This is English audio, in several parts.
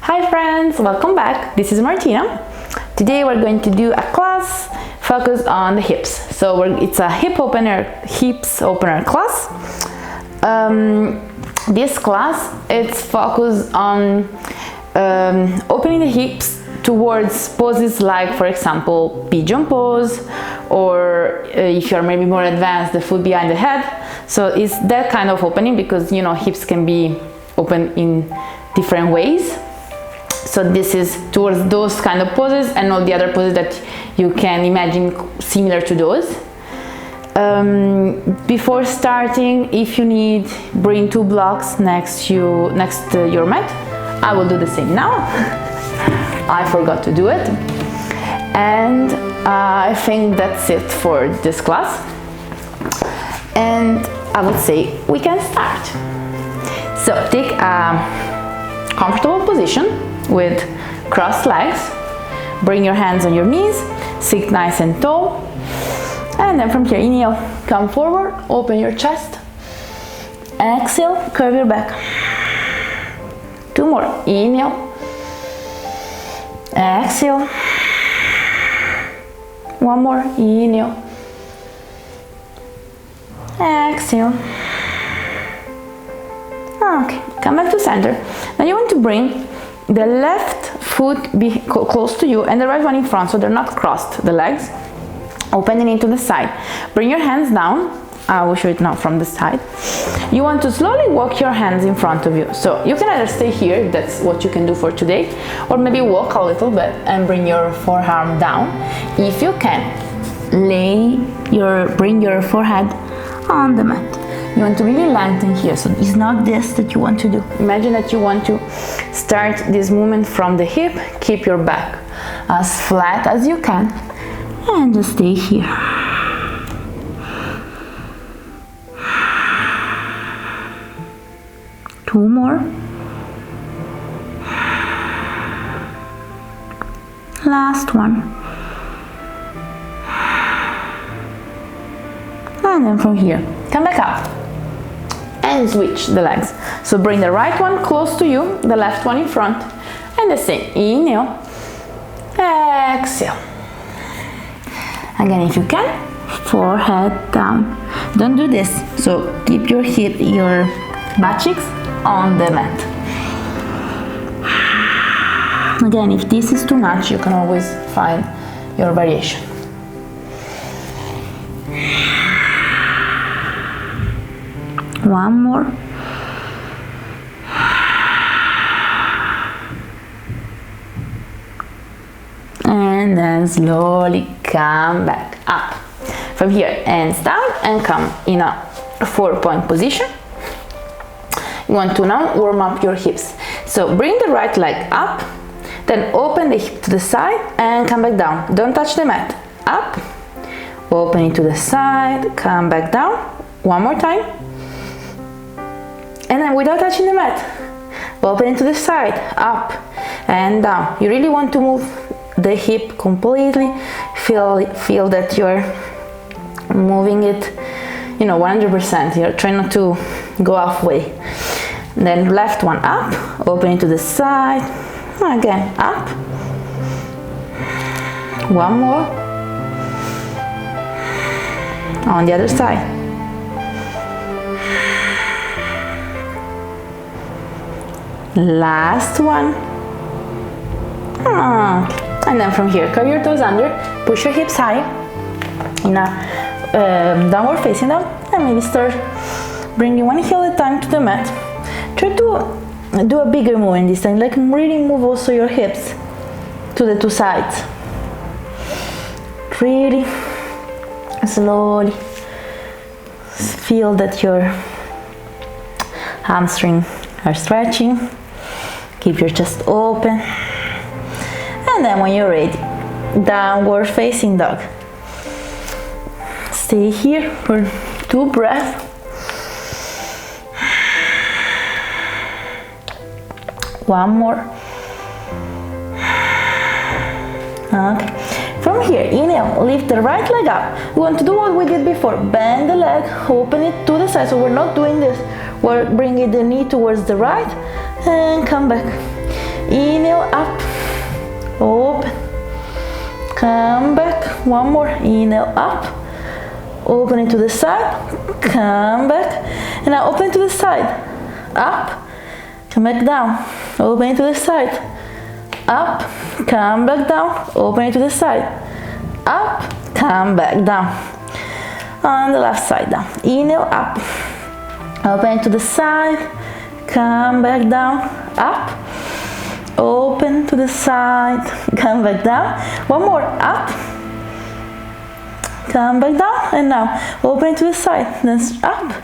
Hi friends, welcome back. This is Martina. Today we're going to do a class focused on the hips. So it's a hips opener class. This class it's focused on opening the hips towards poses like, for example, pigeon pose, or if you're maybe more advanced, the foot behind the head. So it's that kind of opening because hips can be open in different ways. So this is towards those kind of poses and all the other poses that you can imagine similar to those. Before starting, if you need, bring 2 blocks next to your mat. I will do the same now. I forgot to do it. And I think that's it for this class. And I would say we can start. So take a comfortable position with crossed legs. Bring your hands on your knees, sit nice and tall, and then from here, inhale, come forward, open your chest, exhale, curve your back. 2 more, inhale, exhale, 1 more, inhale, exhale. Okay, come back to center. Now you want to bring the left foot close to you and the right one in front, so they're not crossed, the legs. Open the knee to the side. Bring your hands down. I will show it now from the side. You want to slowly walk your hands in front of you. So you can either stay here, if that's what you can do for today, or maybe walk a little bit and bring your forearm down. If you can, bring your forehead on the mat. You want to really lengthen here, so it's not this that you want to do. Imagine that you want to start this movement from the hip, keep your back as flat as you can, and just stay here. Two more. Last one. And then from here, come back up and switch the legs. So bring the right one close to you, the left one in front, and the same. Inhale, exhale. Again, if you can, forehead down. Don't do this. So keep your butt cheeks on the mat. Again, if this is too much, you can always find your variation. One more. And then slowly come back up. From here, hands down and come in a 4-point position. You want to now warm up your hips. So bring the right leg up, then open the hip to the side and come back down. Don't touch the mat. Up, open it to the side, come back down. One more time. And then without touching the mat, open it to the side, up and down. You really want to move the hip completely. Feel that you're moving it, 100%. You're trying not to go halfway. Then left one up, open it to the side, again up. One more. On the other side. Last one. And then from here, curve your toes under, push your hips high in a downward facing dog, and maybe start bringing one heel at a time to the mat. Try to do a bigger movement this time, like really move also your hips to the 2 sides. Really slowly feel that your hamstrings are stretching. Keep your chest open. And then when you're ready, downward facing dog. Stay here for 2 breaths. One more. Okay. From here, inhale, lift the right leg up. We want to do what we did before. Bend the leg, open it to the side. So we're not doing this. We're bringing the knee towards the right and come back. inhale, up, open, come back, one more, inhale, up, open it to the side, come back, and now open it to the side, up, come back down, open it to the side, up, come back down, open it to the side, up, come back down. On the left side down, inhale, up, open it to the side, come back down, up, open to the side, come back down, one more, up, come back down, and now open it to the side, then up,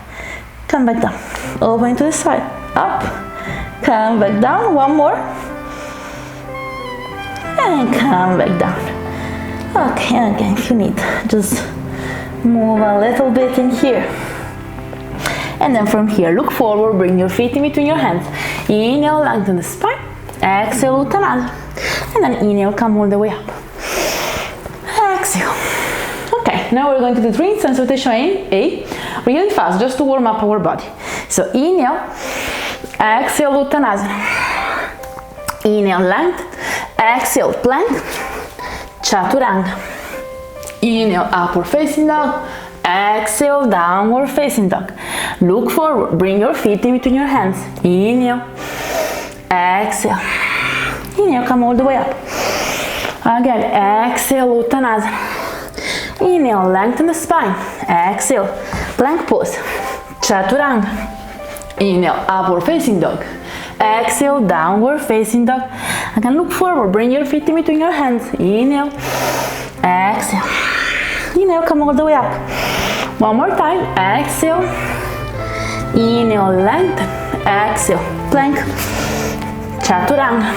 come back down, open it to the side, up, come back down, one more, and come back down. Okay, and again, if you need, just move a little bit in here. And then from here, look forward, bring your feet in between your hands. Inhale, lengthen the spine. Exhale, Uttanasana. And then inhale, come all the way up. Exhale. Okay, now we're going to do 3 instance rotation A, really fast, just to warm up our body. So inhale, exhale, Uttanasana. Inhale, length. Exhale, plank. Chaturanga. Inhale, upward facing dog. Exhale, downward facing dog. Look forward, bring your feet in between your hands. Inhale, exhale. Inhale, come all the way up. Again, exhale, Uttanasana. Inhale, lengthen the spine. Exhale, plank pose. Chaturanga. Inhale, upward facing dog. Exhale, downward facing dog. Again, look forward, bring your feet in between your hands. Inhale, exhale. Inhale, come all the way up. One more time, exhale. Inhale, lengthen. Exhale, plank. Chaturanga.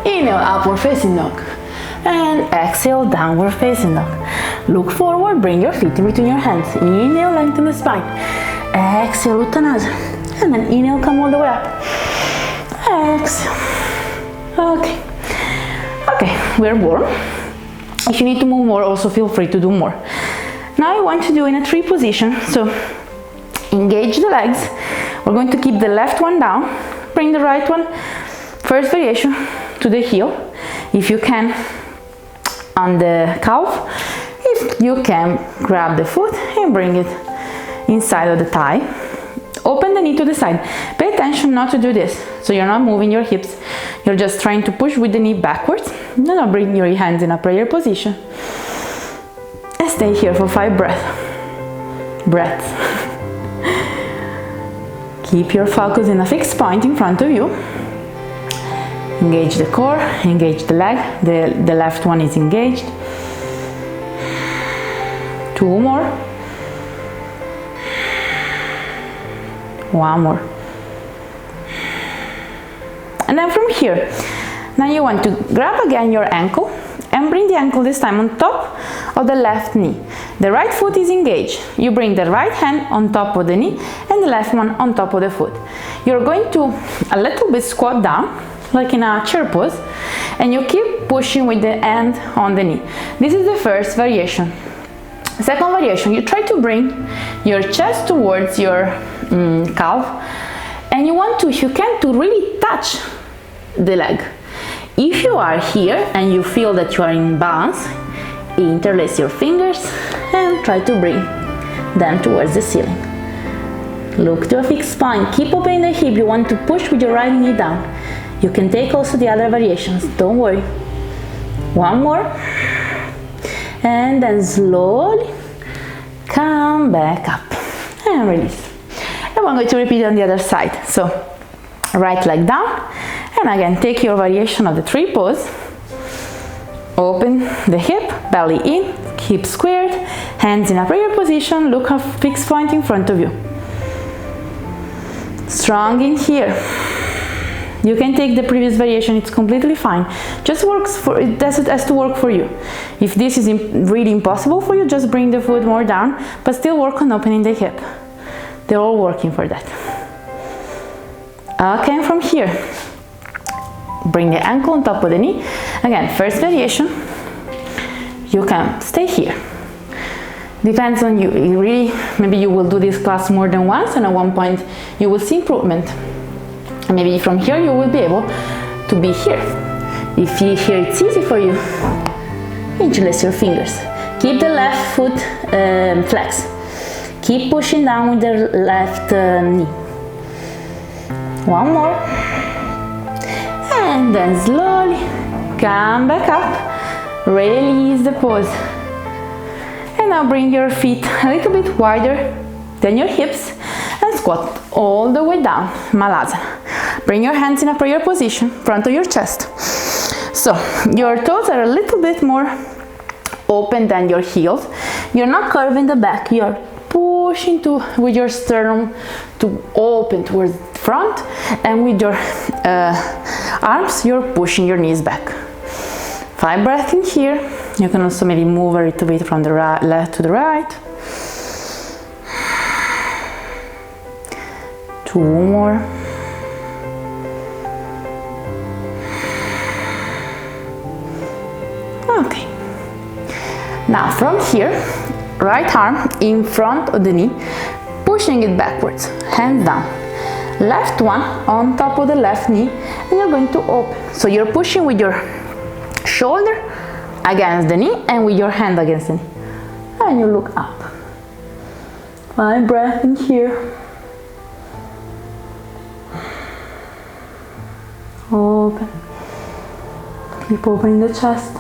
Inhale, upward facing dog. And exhale, downward facing dog. Look forward, bring your feet in between your hands. Inhale, lengthen the spine. Exhale, Uttanasana. And then inhale, come all the way up. Exhale. Okay. Okay, we're warm. If you need to move more, also feel free to do more. Now I want to do in a tree position. So engage the legs. We're going to keep the left one down. Bring the right one, first variation, to the heel. If you can, on the calf. If you can, grab the foot and bring it inside of the thigh. Open the knee to the side. Pay attention not to do this. So you're not moving your hips. You're just trying to push with the knee backwards. Now bring your hands in a prayer position. And stay here for 5 breaths. Keep your focus in a fixed point in front of you. Engage the core, engage the leg. The left one is engaged. 2 more. 1 more. And then from here, now you want to grab again your ankle and bring the ankle this time on top of the left knee. The right foot is engaged. You bring the right hand on top of the knee and the left one on top of the foot. You're going to a little bit squat down, like in a chair pose, and you keep pushing with the hand on the knee. This is the first variation. Second variation, you try to bring your chest towards your calf, and you want to, if you can, to really touch the leg. If you are here and you feel that you are in balance, interlace your fingers and try to bring them towards the ceiling. Look to a fixed spine. Keep opening the hip. You want to push with your right knee down. You can take also the other variations. Don't worry. 1 more. And then slowly come back up and release. And we're going to repeat on the other side. So right leg down, and again take your variation of the tree pose. Open the hip, belly in, hip squared, hands in a prayer position. Look a fixed point in front of you. Strong in here. You can take the previous variation, it's completely fine. Just works for it, has to work for you. If this is really impossible for you, just bring the foot more down, but still work on opening the hip. They're all working for that. Okay, from here, bring the ankle on top of the knee. Again, first variation, you can stay here. Depends on you. Really, maybe you will do this class more than once, and at one point you will see improvement. Maybe from here you will be able to be here. If here it's easy for you, interlace your fingers. Keep the left foot flex. Keep pushing down with the left knee. One more. And then slowly come back up. Release the pose. And now bring your feet a little bit wider than your hips and squat all the way down, Malasana. Bring your hands in a prayer position, front of your chest. So your toes are a little bit more open than your heels. You're not curving the back, you're pushing with your sternum to open towards the front, and with your arms, you're pushing your knees back. 5 breaths in here. You can also maybe move a little bit from the left to the right. 2 more. Okay. Now from here, right arm in front of the knee, pushing it backwards, hands down. Left one on top of the left knee, and you're going to open. So you're pushing with your shoulder against the knee and with your hand against the knee. And you look up. 5 breaths in here. Open. Keep opening the chest.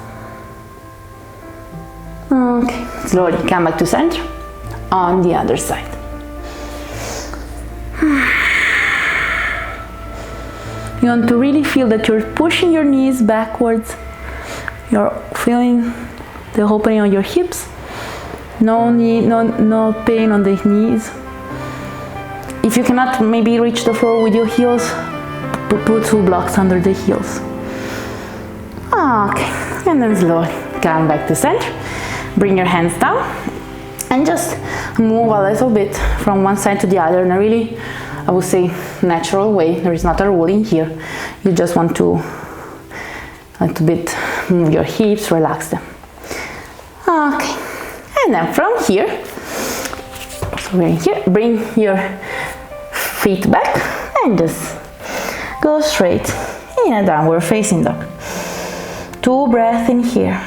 Okay, slowly come back to center on the other side. You want to really feel that you're pushing your knees backwards. You're feeling the opening of your hips. No pain on the knees. If you cannot maybe reach the floor with your heels, put 2 blocks under the heels. Okay, and then slowly come back to center. Bring your hands down and just move a little bit from one side to the other in a really, I would say, natural way. There is not a rule in here. You just want to a little bit move your hips, relax them. Okay, and then from here, so we're in here, bring your feet back and just go straight in a downward facing dog. 2 breaths in here.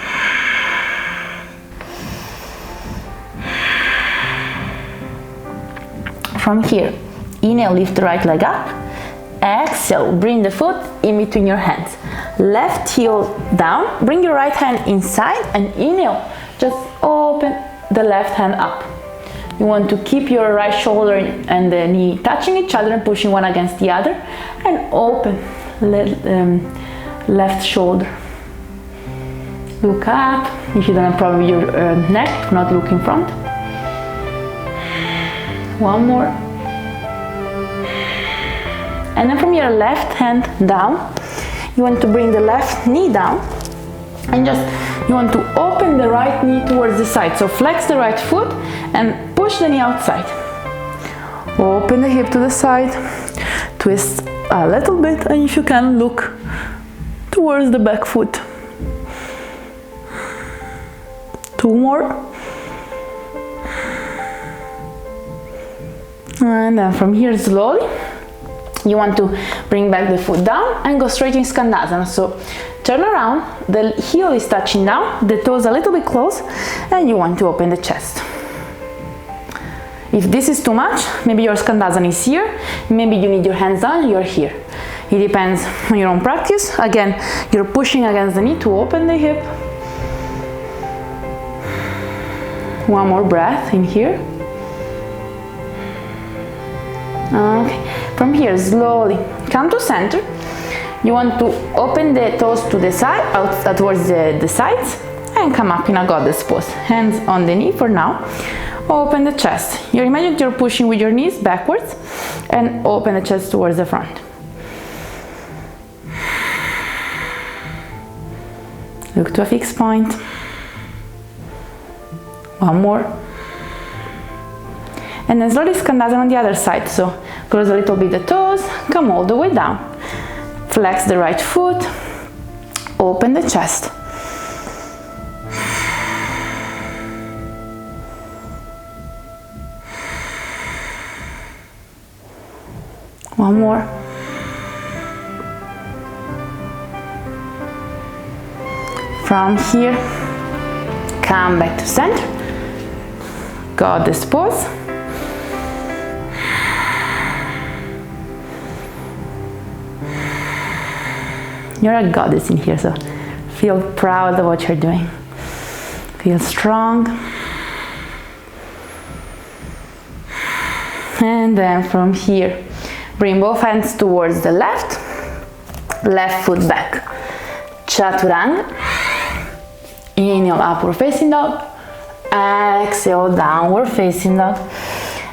From here, inhale, lift the right leg up. Exhale, bring the foot in between your hands. Left heel down, bring your right hand inside and inhale. Just open the left hand up. You want to keep your right shoulder and the knee touching each other and pushing one against the other. And open left shoulder. Look up. If you don't have a problem with your neck, not look in front. 1 more. And then from your left hand down, you want to bring the left knee down and you want to open the right knee towards the side. So flex the right foot and push the knee outside. Open the hip to the side, twist a little bit, and if you can, look towards the back foot. 2 more. And then from here, slowly, you want to bring back the foot down and go straight in Skandasana. So turn around, the heel is touching down, the toes a little bit close, and you want to open the chest. If this is too much, maybe your Skandasana is here, maybe you need your hands down, you're here. It depends on your own practice. Again, you're pushing against the knee to open the hip. 1 more breath in here. Okay, from here, slowly come to center. You want to open the toes to the side, out towards the sides, and come up in a goddess pose. Hands on the knee for now. Open the chest. You imagine you're pushing with your knees backwards and open the chest towards the front. Look to a fixed point. 1 more. And then slowly Skandasana on the other side. So close a little bit the toes, come all the way down. Flex the right foot, open the chest. One more. From here, come back to center. Goddess pose. You're a goddess in here, so feel proud of what you're doing. Feel strong. And then from here, bring both hands towards the left foot back. Chaturanga. Inhale, upward facing dog. Exhale, downward facing dog.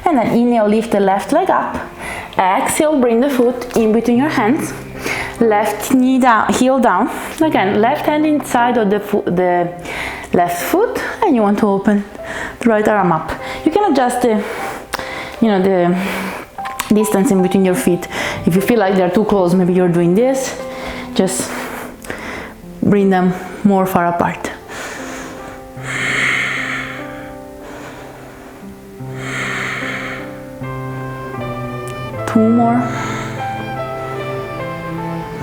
And then inhale, lift the left leg up. Exhale, bring the foot in between your hands. Left knee down, heel down. Again, left hand inside of the left foot, and you want to open the right arm up. You can adjust the distance in between your feet. If you feel like they're too close, maybe you're doing this. Just bring them more far apart. Two more.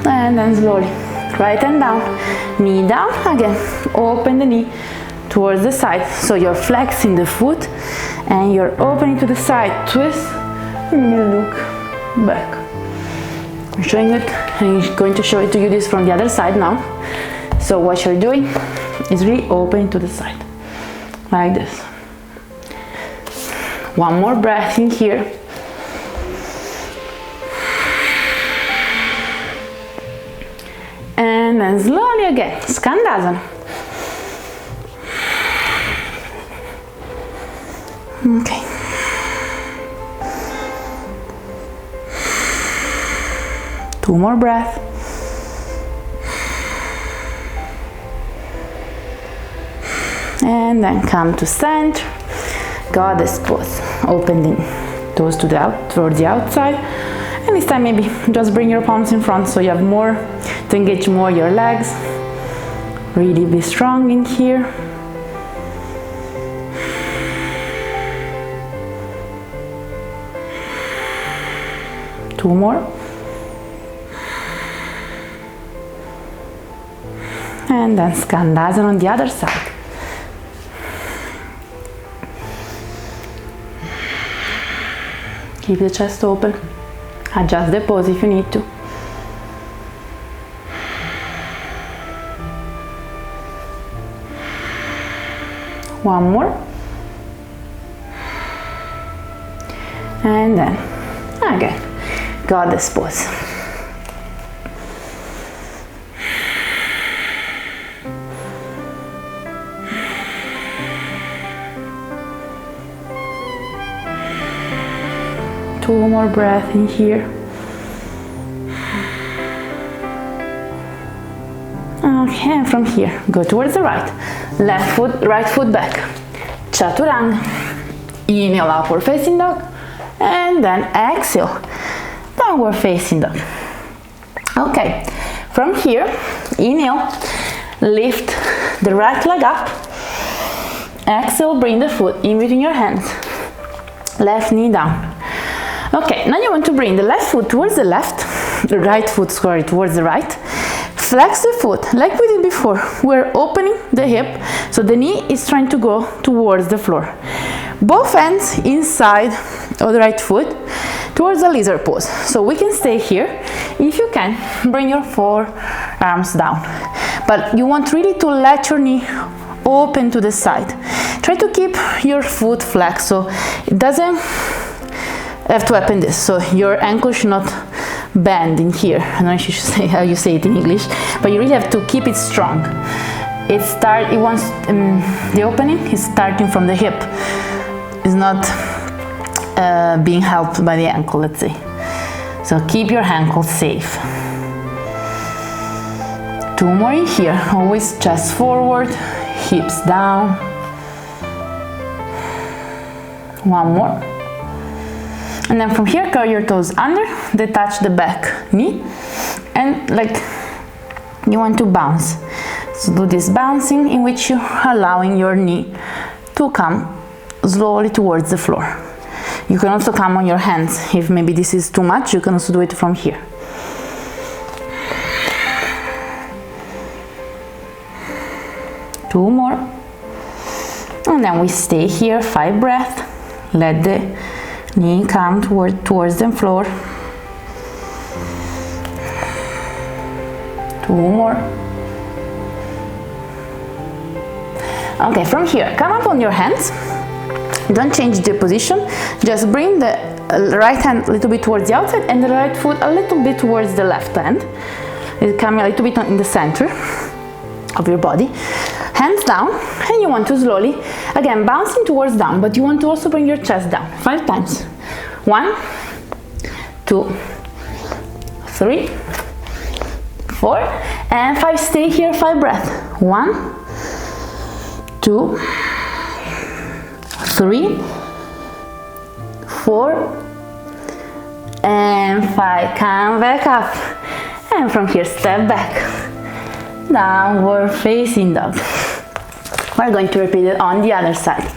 And then slowly, right hand down, knee down, again, open the knee towards the side. So you're flexing the foot and you're opening to the side, twist, and you look back. I'm showing it, and I'm going to show it to you this from the other side now. So what you're doing is really opening to the side, like this. One more breath in here. And then slowly again, Skandasana. Okay. Two more breaths. And then come to center. Goddess pose. Open the toes towards the outside. And this time maybe just bring your palms in front so you have more to engage more your legs. Really be strong in here. Two more. And then Skandasana on the other side. Keep the chest open. Adjust the pose if you need to. One more. And then again, goddess pose. Two more breaths in here. Okay, and from here, go towards the right. Left foot, right foot back. Chaturanga. Inhale, upward facing dog. And then exhale, downward facing dog. Okay, from here, inhale, lift the right leg up. Exhale, bring the foot in between your hands. Left knee down. Okay, now you want to bring the left foot towards the left, the right foot, sorry, towards the right. Flex the foot, like we did before. We're opening the hip, so the knee is trying to go towards the floor. Both hands inside of the right foot towards the lizard pose. So we can stay here. If you can, bring your forearms down. But you want really to let your knee open to the side. Try to keep your foot flexed, so it doesn't have to happen this. So your ankle should not bend in here. I don't know if you should say how you say it in English, but you really have to keep it strong. The opening is starting from the hip. It's not being helped by the ankle, let's say. So keep your ankle safe. Two more in here. Always chest forward, hips down. One more. And then from here, curl your toes under, detach the back knee, and like you want to bounce. So do this bouncing in which you're allowing your knee to come slowly towards the floor. You can also come on your hands. If maybe this is too much, you can also do it from here. 2 more, and then we stay here 5 breaths. Let the knee come towards the floor. 2 more. Okay, from here, come up on your hands. Don't change the position, just bring the right hand a little bit towards the outside and the right foot a little bit towards the left hand. It's coming a little bit in the center of your body. Hands down, and you want to slowly, again, bouncing towards down, but you want to also bring your chest down 5 times. 1, 2, 3, 4, and 5. Stay here, 5 breaths. 1, 2, 3, 4, and 5. Come back up, and from here step back, downward facing dog. We're going to repeat it on the other side.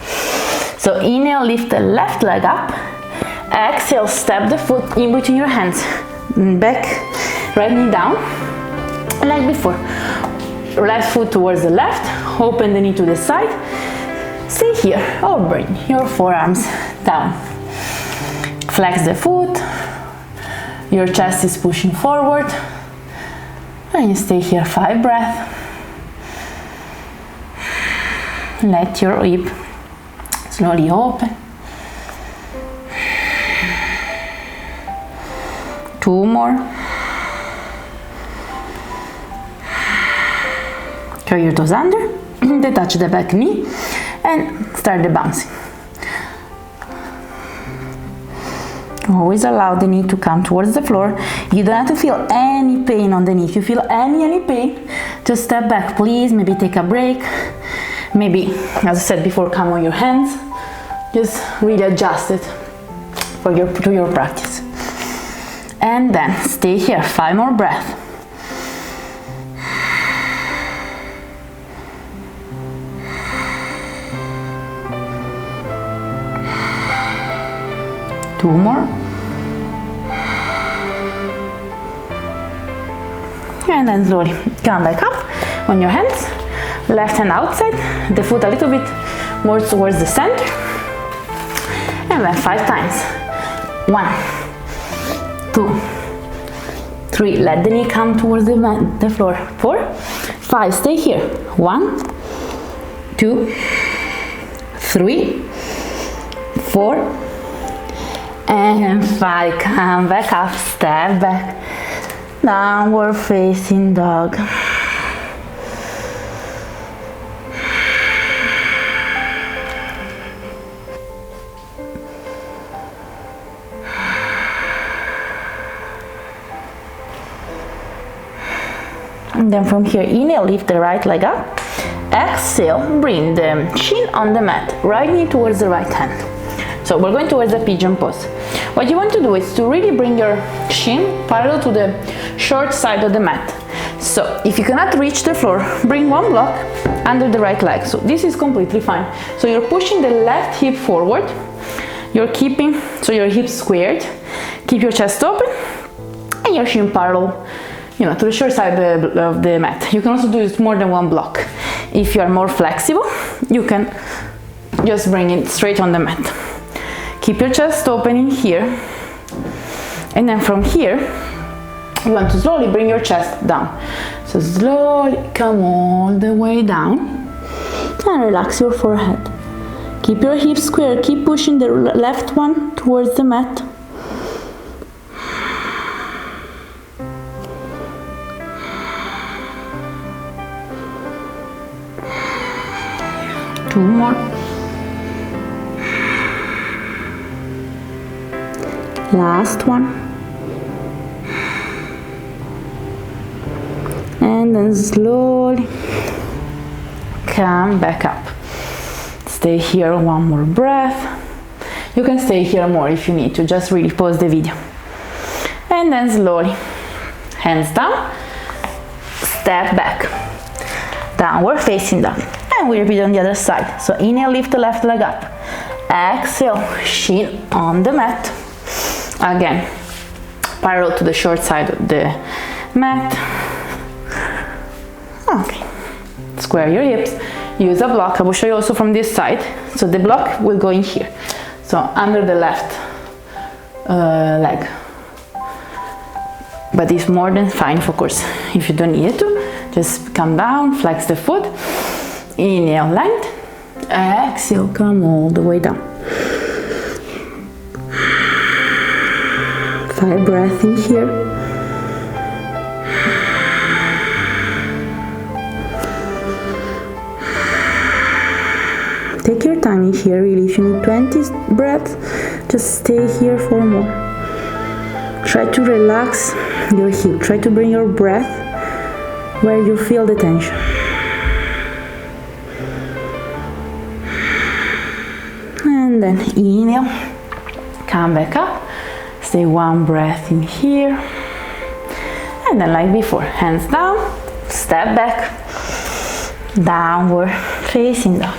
So inhale, lift the left leg up. Exhale, step the foot in between your hands, back, right knee down, like before. Left foot towards the left, open the knee to the side. Stay here or bring your forearms down. Flex the foot, your chest is pushing forward, and you stay here 5 breaths. Let your hip slowly open. 2 more. Curl your toes under, detach the back knee, and start the bouncing. Always allow the knee to come towards the floor. You don't have to feel any pain on the knee. If you feel any pain, just step back, please. Maybe take a break. Maybe, as I said before, come on your hands. Just really adjust it to your practice. And then stay here, 5 more breaths. Two more. And then slowly come back up on your hands. Left hand outside, the foot a little bit more towards the center. And then 5 times. 1, 2, 3. Let the knee come towards the floor. 4, 5. Stay here. 1, 2, 3, 4, and 5. Come back up, step back, downward facing dog. And then from here, inhale, lift the right leg up. Exhale, bring the shin on the mat, right knee towards the right hand. So we're going towards the pigeon pose. What you want to do is to really bring your shin parallel to the short side of the mat. So if you cannot reach the floor, bring one block under the right leg. So this is completely fine. So you're pushing the left hip forward. You're keeping, so your hips squared. Keep your chest open and your shin parallel, to the short side of the mat. You can also do it more than one block. If you are more flexible, you can just bring it straight on the mat. Keep your chest open in here, and then from here you want to slowly bring your chest down. So slowly come all the way down and relax your forehead. Keep your hips square, keep pushing the left one towards the mat. Two more. Last one. And then slowly come back up. Stay here, one more breath. You can stay here more if you need to, just really pause the video. And then slowly, hands down, step back, downward facing dog. And we repeat on the other side. So inhale, lift the left leg up. Exhale, shin on the mat. Again, parallel to the short side of the mat. Okay, square your hips, use a block. I will show you also from this side. So the block will go in here, so under the left leg. But it's more than fine, of course, if you don't need it to. Just come down, flex the foot, inhale, length, exhale, come all the way down. 5 breaths in here. Take your time in here, really. If you need 20 breaths, just stay here for more. Try to relax your hip. Try to bring your breath where you feel the tension. And then inhale, come back up, stay 1 breath in here, and then like before, hands down, step back, downward facing dog.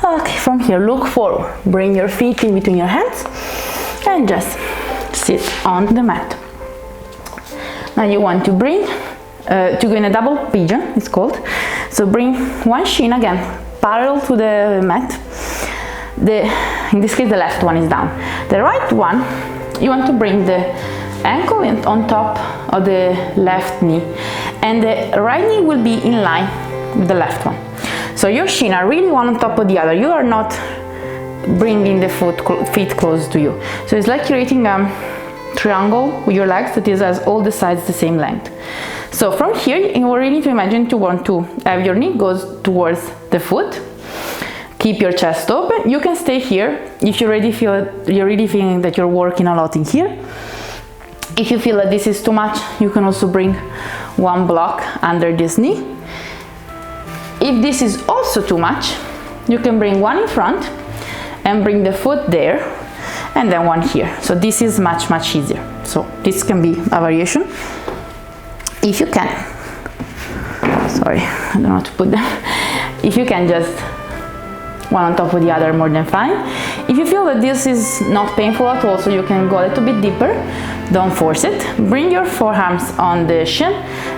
Okay, from here, look forward, bring your feet in between your hands, and just sit on the mat. Now you want to bring, to go in a double pigeon, it's called. So bring one shin again, parallel to the mat. In this case, the left one is down. The right one, you want to bring the ankle on top of the left knee, and the right knee will be in line with the left one. So your shin are really one on top of the other. You are not bringing the feet close to you. So it's like creating a triangle with your legs that has all the sides the same length. So from here, you really need to imagine to want to have your knee goes towards the foot. Keep your chest open. You can stay here if you already feel you're really feeling that you're working a lot in here. If you feel that this is too much, you can also bring one block under this knee. If this is also too much, you can bring one in front and bring the foot there, and then one here. So this is much easier. So this can be a variation. If you can, sorry, I don't know how to put them. If you can, just one on top of the other, more than fine. If you feel that this is not painful at all, so you can go a little bit deeper, don't force it. Bring your forearms on the shin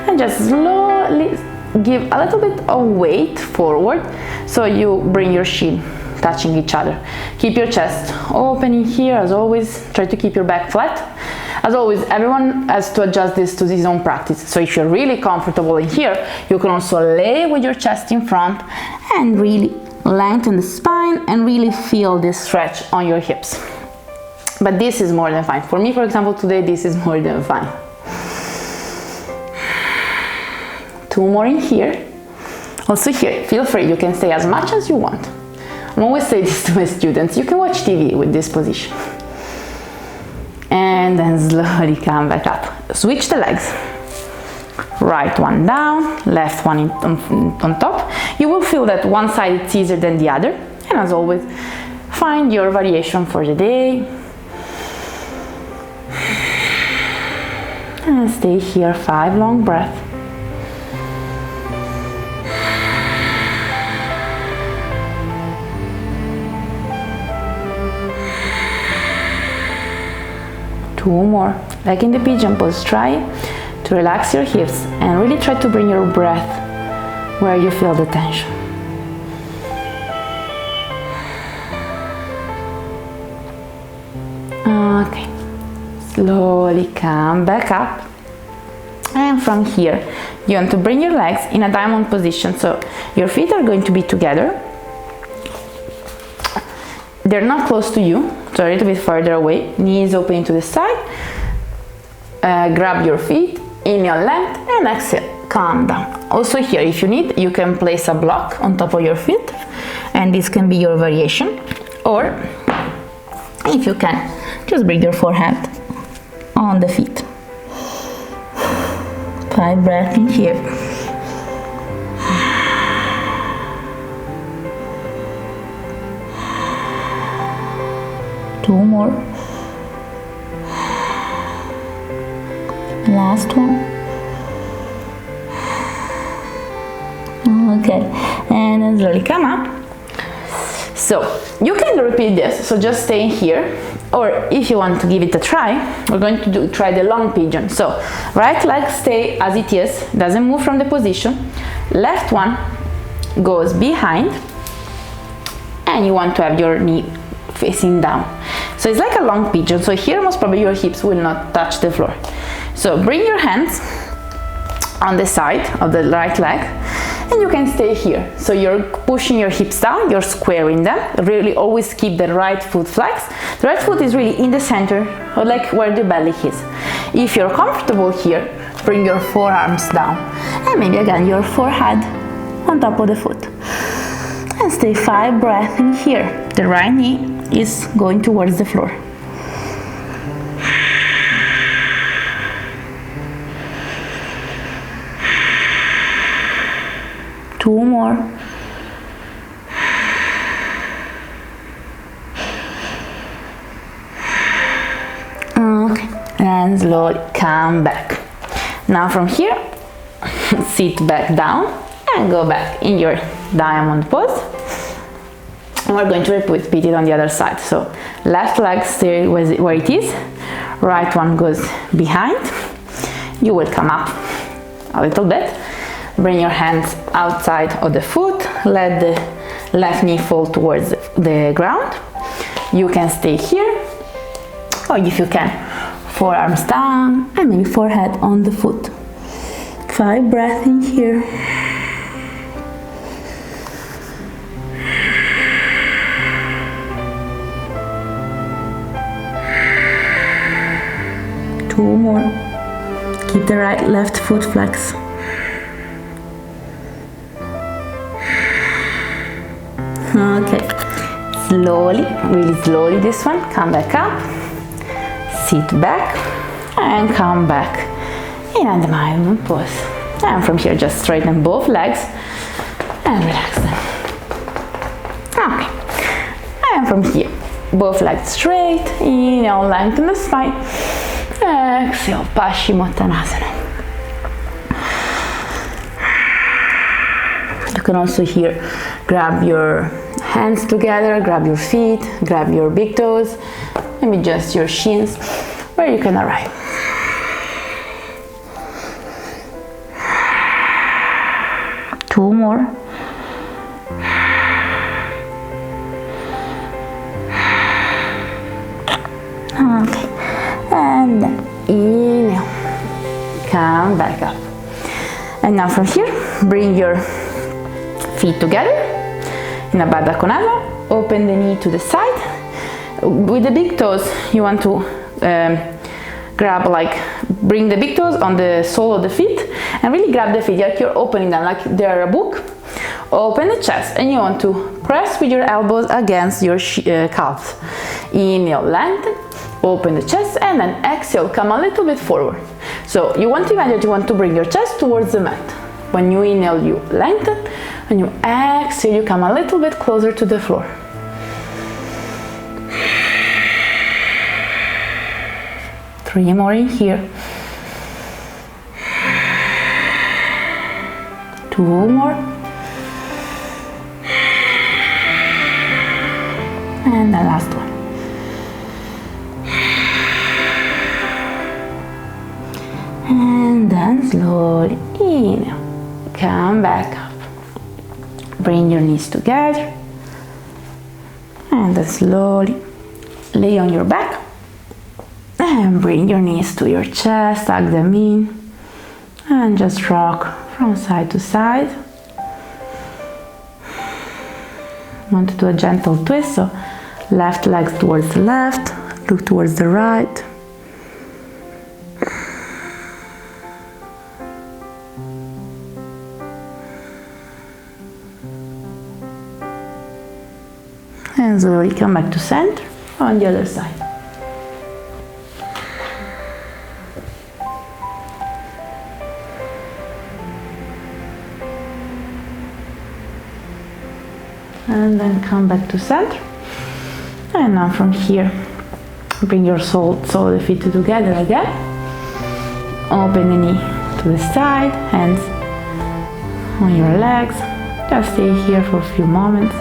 and just slowly give a little bit of weight forward, so you bring your shin touching each other. Keep your chest open in here, as always. Try to keep your back flat. As always, everyone has to adjust this to his own practice. So if you're really comfortable in here, you can also lay with your chest in front and really lengthen the spine and really feel this stretch on your hips. But this is more than fine. For me, for example, today, this is more than fine. 2 more in here. Also here, feel free, you can stay as much as you want. I always say this to my students, you can watch TV with this position. And then slowly come back up. Switch the legs. Right one down, left one on top. You will feel that one side is easier than the other. And as always, find your variation for the day. And stay here, 5 long breaths. Two more, like in the pigeon pose. Try to relax your hips and really try to bring your breath where you feel the tension. Okay, slowly come back up, and from here you want to bring your legs in a diamond position, so your feet are going to be together. They're not close to you, so a little bit further away. Knees open to the side. Grab your feet, inhale, length, and exhale, calm down. Also here, if you need, you can place a block on top of your feet, and this can be your variation. Or, if you can, just bring your forehead on the feet. 5 breaths in here. Two more. Last one. Okay, and then slowly come up. So you can repeat this, so just stay here, or if you want to give it a try, we're going to try the long pigeon. So right leg stay as it is, doesn't move from the position. Left one, goes behind, and you want to have your knee facing down. So it's like a long pigeon. So here most probably your hips will not touch the floor. So bring your hands on the side of the right leg, and you can stay here. So you're pushing your hips down, you're squaring them. Really always keep the right foot flexed. The right foot is really in the center, or like where the belly is. If you're comfortable here, bring your forearms down, and maybe again your forehead on top of the foot. And stay 5 breaths in here. The right knee is going towards the floor. Two more. Okay, and slowly come back. Now from here, sit back down and go back in your diamond pose. And we're going to repeat it on the other side. So left leg stays where it is, right one goes behind. You will come up a little bit. Bring your hands outside of the foot, let the left knee fall towards the ground. You can stay here, or if you can, forearms down and maybe forehead on the foot. 5 breaths in here. Two more. Keep the right left foot flexed. Okay, slowly, really slowly this one, come back up, sit back, and come back in a diamond pose. And from here, just straighten both legs and relax them. Okay, and from here, both legs straight, inhale, lengthen the spine, exhale, Paschimottanasana. You can also here grab your hands together, grab your feet, grab your big toes, maybe just your shins, where you can arrive. Two more. Okay, and then inhale, come back up. And now from here, bring your feet together in a Baddha Konasana. Open the knee to the side. With the big toes, you want to bring the big toes on the sole of the feet and really grab the feet like you're opening them, like they're a book. Open the chest and you want to press with your elbows against your calves. Inhale, lengthen, open the chest, and then exhale, come a little bit forward. So you want to imagine that you want to bring your chest towards the mat. When you inhale, you lengthen. When you exhale, you come a little bit closer to the floor. Three more in here. Two more. And the last one. And then slowly inhale. Come back up. Bring your knees together. And then slowly lay on your back. And bring your knees to your chest, tuck them in. And just rock from side to side. Want to do a gentle twist, so left leg towards the left, look towards the right. And slowly come back to center on the other side. And then come back to center. And now from here, bring your sole of the feet together again. Open the knee to the side, hands on your legs. Just stay here for a few moments.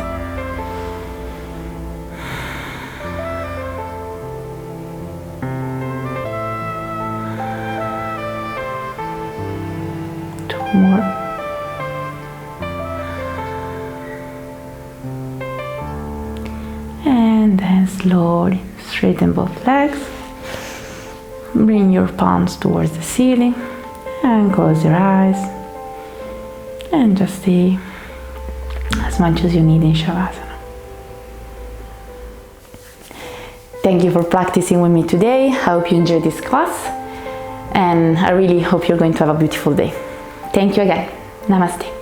Two more. slowly straighten both legs. Bring your palms towards the ceiling and close your eyes. And just stay as much as you need in Shavasana. Thank you for practicing with me today. I hope you enjoyed this class, and I really hope you're going to have a beautiful day. Thank you again. Namaste.